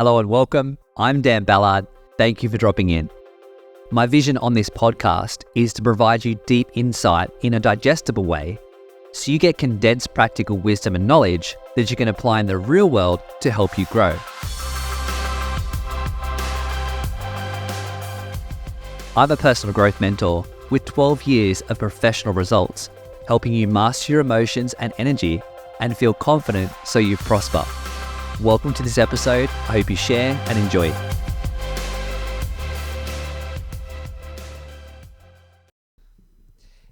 Hello and welcome. I'm Dan Ballard. Thank you for dropping in. My vision on this podcast is to provide you deep insight in a digestible way so you get condensed practical wisdom and knowledge that you can apply in the real world to help you grow. I'm a personal growth mentor with 12 years of professional results, helping you master your emotions and energy and feel confident so you prosper. Welcome to this episode. I hope you share and enjoy.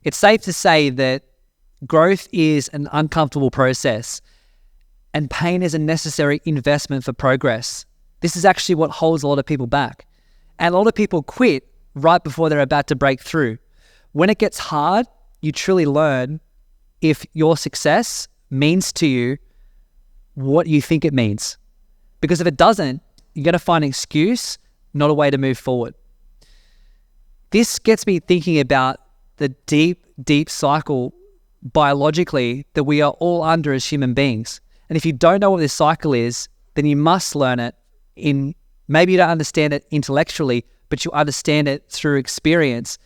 It's safe to say that growth is an uncomfortable process and pain is a necessary investment for progress. This is actually what holds a lot of people back. And a lot of people quit right before they're about to break through. When it gets hard, you truly learn if your success means to you what you think it means. Because if it doesn't, you're going to find an excuse, not a way to move forward. This gets me thinking about the deep cycle biologically that we are all under as human beings. And if you don't know what this cycle is, then you must learn it maybe you don't understand it intellectually, but you understand it through experience.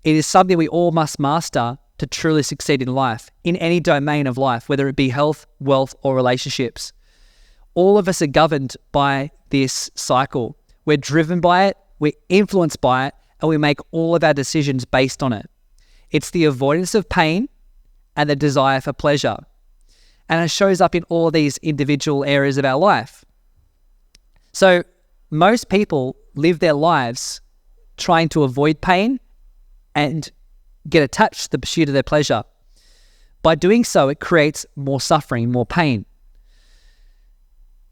It is something we all must master to truly succeed in life, in any domain of life, whether it be health, wealth, or relationships. All of us are governed by this cycle. We're driven by it, we're influenced by it, and we make all of our decisions based on it. It's the avoidance of pain and the desire for pleasure. And it shows up in all these individual areas of our life. So most people live their lives trying to avoid pain and get attached to the pursuit of their pleasure. By doing so, it creates more suffering, more pain.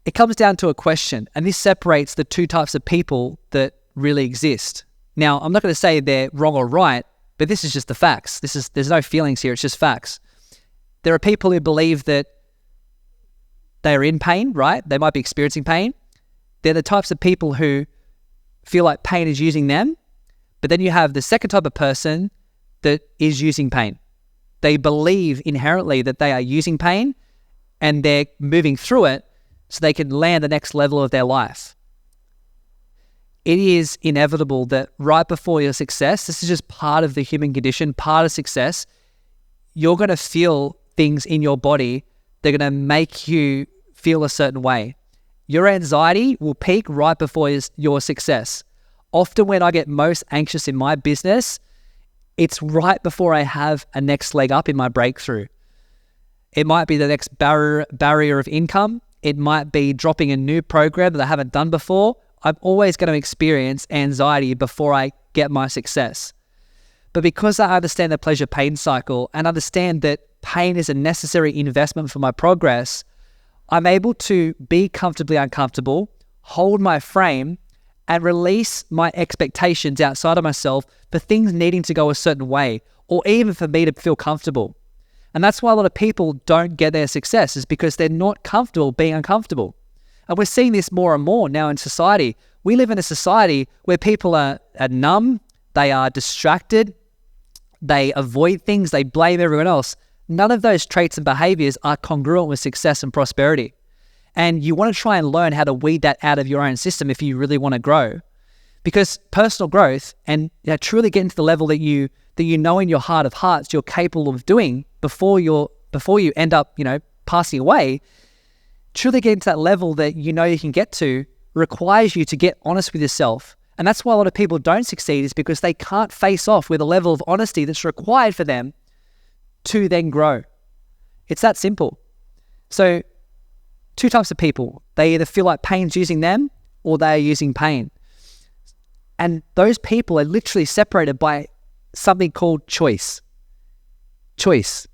It comes down to a question, and this separates the two types of people that really exist. Now, I'm not going to say they're wrong or right, but this is just the facts. There's no feelings here, it's just facts. There are people who believe that they are in pain, right? They might be experiencing pain. They're the types of people who feel like pain is using them. But then you have the second type of person that is using pain. They believe inherently that they are using pain and they're moving through it so they can land the next level of their life. It is inevitable that right before your success, this is just part of the human condition, part of success, you're going to feel things in your body that are going to make you feel a certain way. Your anxiety will peak right before your success. Often when I get most anxious in my business, it's right before I have a next leg up in my breakthrough. It might be the next barrier of income. It might be dropping a new program that I haven't done before. I'm always going to experience anxiety before I get my success. But because I understand the pleasure-pain cycle and understand that pain is a necessary investment for my progress, I'm able to be comfortably uncomfortable, hold my frame, and release my expectations outside of myself for things needing to go a certain way, or even for me to feel comfortable. And that's why a lot of people don't get their success, is because they're not comfortable being uncomfortable. And we're seeing this more and more now in society. We live in a society where people are numb, they are distracted, they avoid things, they blame everyone else. None of those traits and behaviors are congruent with success and prosperity. And you want to try and learn how to weed that out of your own system if you really want to grow. Because personal growth and truly getting to the level that you know in your heart of hearts you're capable of doing before you end up, passing away, truly getting to that level that you know you can get to requires you to get honest with yourself. And that's why a lot of people don't succeed, is because they can't face off with a level of honesty that's required for them to then grow. It's that simple. So two types of people. They either feel like pain's using them or they are using pain. And those people are literally separated by something called choice. Choice.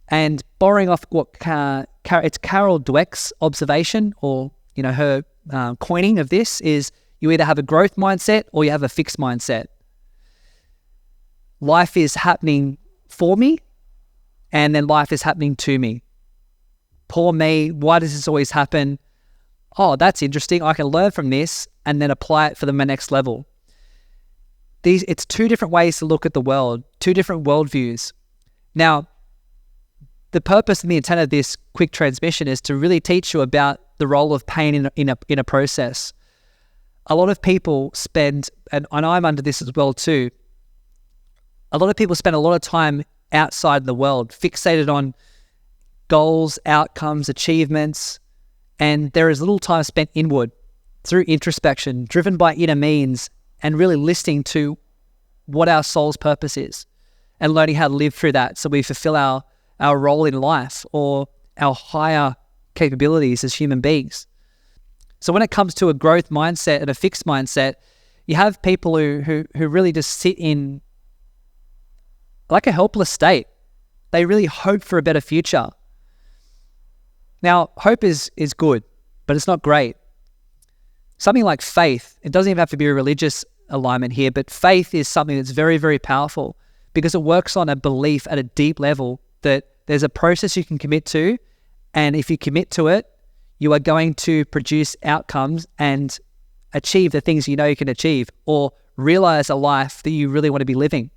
And borrowing off what it's Carol Dweck's observation, or her coining of this, is you either have a growth mindset or you have a fixed mindset. Life is happening for me, and then life is happening to me. Poor me, why does this always happen? Oh, that's interesting. I can learn from this and then apply it for my next level. It's two different ways to look at the world, two different worldviews. Now, the purpose and the intent of this quick transmission is to really teach you about the role of pain in a process. A lot of people spend, and I'm under this as well too, a lot of people spend a lot of time outside the world, fixated on goals, outcomes, achievements, and there is little time spent inward through introspection, driven by inner means, and really listening to what our soul's purpose is and learning how to live through that so we fulfill our role in life or our higher capabilities as human beings. So when it comes to a growth mindset and a fixed mindset, you have people who really just sit in like a helpless state. They really hope for a better future. Now, hope is good, but it's not great. Something like faith, it doesn't even have to be a religious alignment here, but faith is something that's very, very powerful because it works on a belief at a deep level that there's a process you can commit to, and if you commit to it, you are going to produce outcomes and achieve the things you know you can achieve or realize a life that you really want to be living.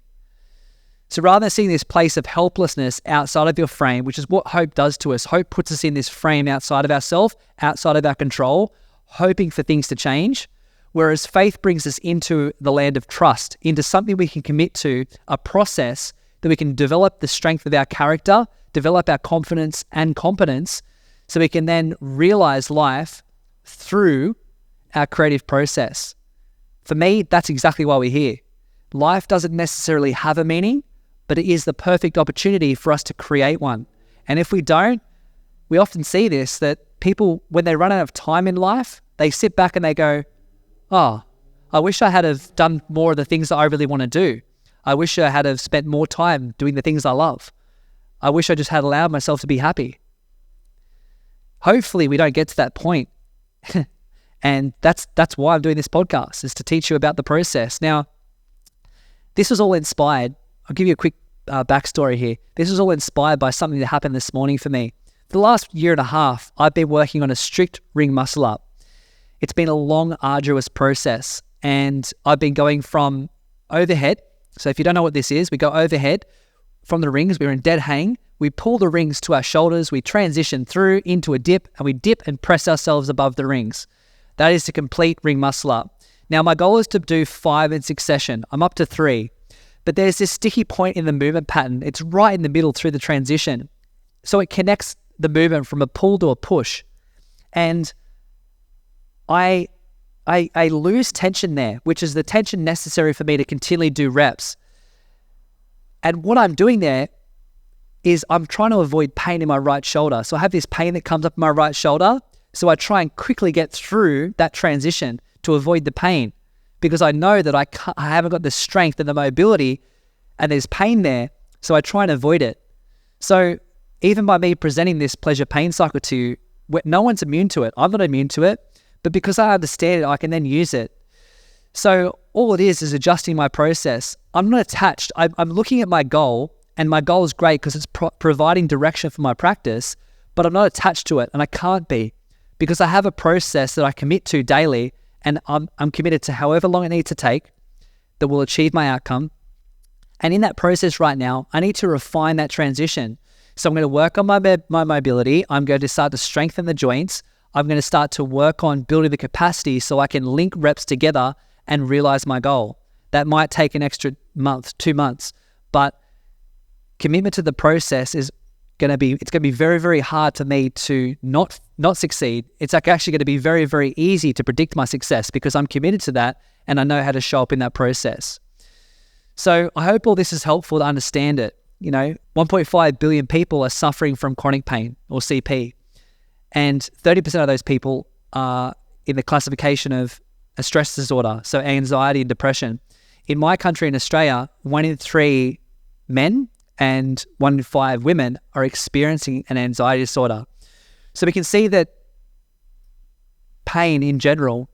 So rather than seeing this place of helplessness outside of your frame, which is what hope does to us, hope puts us in this frame outside of ourselves, outside of our control, hoping for things to change, whereas faith brings us into the land of trust, into something we can commit to, a process that we can develop the strength of our character, develop our confidence and competence, so we can then realize life through our creative process. For me, that's exactly why we're here. Life doesn't necessarily have a meaning, but it is the perfect opportunity for us to create one. And if we don't, we often see this, that people, when they run out of time in life, they sit back and they go, oh, I wish I had have done more of the things that I really want to do. I wish I had have spent more time doing the things I love. I wish I just had allowed myself to be happy. Hopefully we don't get to that point. And that's why I'm doing this podcast, is to teach you about the process. Now, this was all inspired. I'll give you a quick backstory here. This was all inspired by something that happened this morning for me. For the last year and a half, I've been working on a strict ring muscle up. It's been a long, arduous process, and I've been going from overhead. So if you don't know what this is, we go overhead from the rings. We're in dead hang. We pull the rings to our shoulders. We transition through into a dip, and we dip and press ourselves above the rings. That is to complete ring muscle up. Now, my goal is to do 5 in succession. I'm up to 3. But there's this sticky point in the movement pattern. It's right in the middle through the transition. So it connects the movement from a pull to a push. And I lose tension there, which is the tension necessary for me to continually do reps. And what I'm doing there is I'm trying to avoid pain in my right shoulder. So I have this pain that comes up in my right shoulder. So I try and quickly get through that transition to avoid the pain, because I know that I haven't got the strength and the mobility and there's pain there. So I try and avoid it. So even by me presenting this pleasure pain cycle to you, no one's immune to it. I'm not immune to it, but because I understand it, I can then use it. So all it is adjusting my process. I'm not attached. I'm looking at my goal, and my goal is great because it's providing direction for my practice, but I'm not attached to it, and I can't be, because I have a process that I commit to daily, and I'm committed to however long it needs to take that will achieve my outcome. And in that process right now, I need to refine that transition. So I'm going to work on my mobility. I'm going to start to strengthen the joints. I'm going to start to work on building the capacity so I can link reps together and realize my goal. That might take an extra month, 2 months, but commitment to the process is going to be very, very hard for me to not succeed. It's actually going to be very, very easy to predict my success because I'm committed to that and I know how to show up in that process. So I hope all this is helpful to understand it. 1.5 billion people are suffering from chronic pain or CP, and 30% of those people are in the classification of a stress disorder, so anxiety and depression. In my country, in Australia, 1 in 3 men and 1 in 5 women are experiencing an anxiety disorder. So we can see that pain in general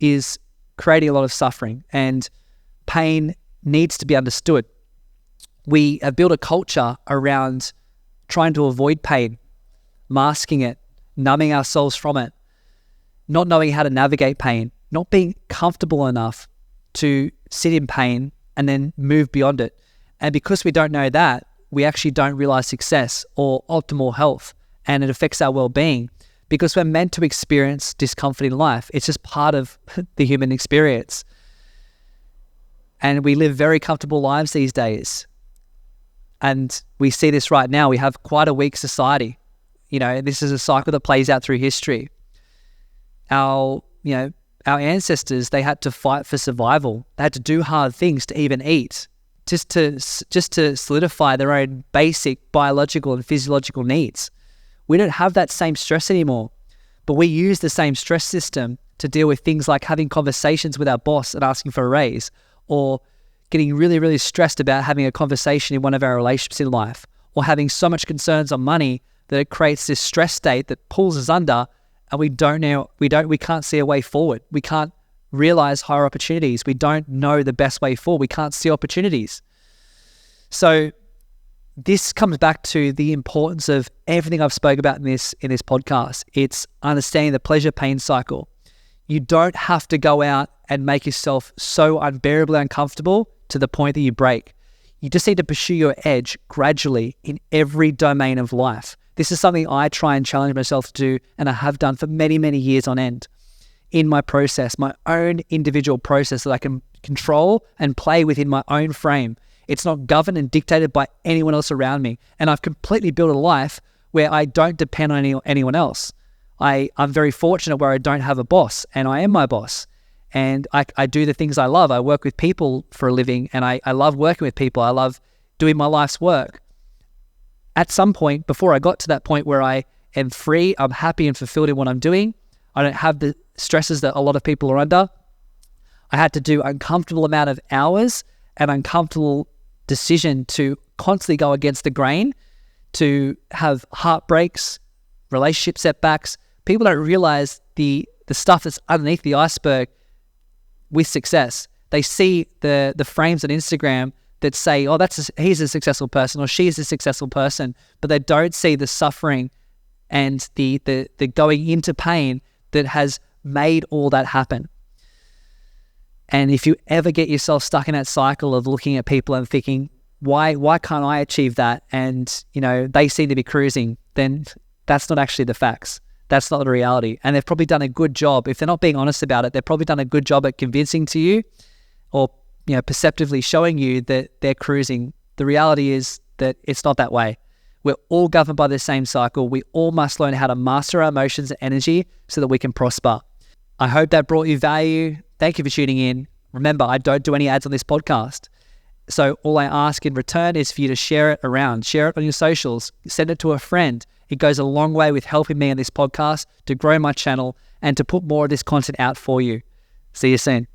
is creating a lot of suffering, and pain needs to be understood. We have built a culture around trying to avoid pain, masking it, numbing ourselves from it, not knowing how to navigate pain, not being comfortable enough to sit in pain and then move beyond it. And because we don't know that, we actually don't realize success or optimal health, and it affects our well-being because we're meant to experience discomfort in life. It's just part of the human experience. And we live very comfortable lives these days. And we see this right now. We have quite a weak society. This is a cycle that plays out through history. Our ancestors, they had to fight for survival. They had to do hard things to even eat, just to solidify their own basic biological and physiological needs. We don't have that same stress anymore, but we use the same stress system to deal with things like having conversations with our boss and asking for a raise, or getting really, really stressed about having a conversation in one of our relationships in life, or having so much concerns on money that it creates this stress state that pulls us under, and we can't see a way forward. We can't realize higher opportunities. We don't know the best way forward. We can't see opportunities. So this comes back to the importance of everything I've spoke about in this podcast. It's understanding the pleasure-pain cycle. You don't have to go out and make yourself so unbearably uncomfortable to the point that you break. You just need to pursue your edge gradually in every domain of life. This is something I try and challenge myself to do, and I have done for many, many years on end in my process, my own individual process that I can control and play within my own frame. It's not governed and dictated by anyone else around me. And I've completely built a life where I don't depend on anyone else. I'm very fortunate where I don't have a boss, and I am my boss. And I do the things I love. I work with people for a living, and I love working with people. I love doing my life's work. At some point, before I got to that point where I am free, I'm happy and fulfilled in what I'm doing, I don't have the stresses that a lot of people are under. I had to do uncomfortable amount of hours and uncomfortable decision to constantly go against the grain, to have heartbreaks, relationship setbacks. People don't realize the stuff that's underneath the iceberg with success. They see the frames on Instagram that say, oh, he's a successful person or she's a successful person, but they don't see the suffering and the going into pain that has made all that happen. And if you ever get yourself stuck in that cycle of looking at people and thinking, why can't I achieve that? And, they seem to be cruising, then that's not actually the facts. That's not the reality. And they've probably done a good job. If they're not being honest about it, they've probably done a good job at convincing to you or, perceptively showing you that they're cruising. The reality is that it's not that way. We're all governed by the same cycle. We all must learn how to master our emotions and energy so that we can prosper. I hope that brought you value. Thank you for tuning in. Remember, I don't do any ads on this podcast. So all I ask in return is for you to share it around, share it on your socials, send it to a friend. It goes a long way with helping me on this podcast to grow my channel and to put more of this content out for you. See you soon.